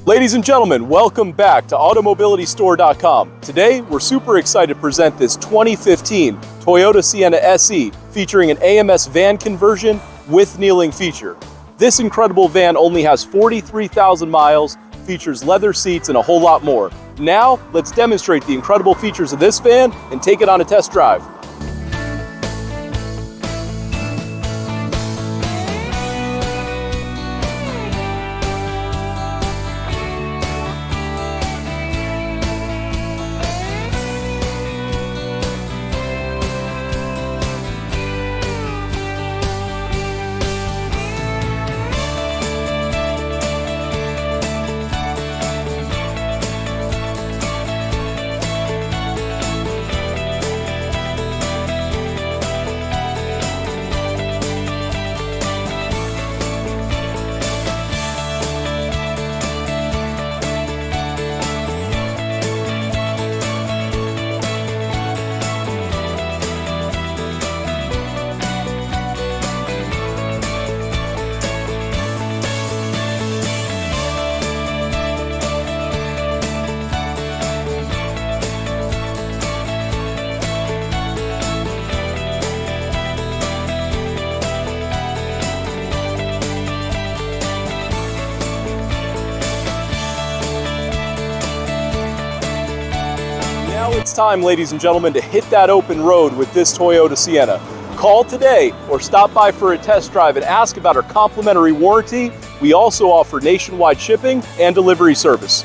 Ladies and gentlemen, welcome back to AutoMobilityStore.com. Today, we're super excited to present this 2015 Toyota Sienna SE featuring an AMS van conversion with kneeling feature. This incredible van only has 43,000 miles, features leather seats, and a whole lot more. Now, let's demonstrate the incredible features of this van and take it on a test drive. Now it's time, ladies and gentlemen, to hit that open road with this Toyota Sienna. Call today or stop by for a test drive and ask about our complimentary warranty. We also offer nationwide shipping and delivery service.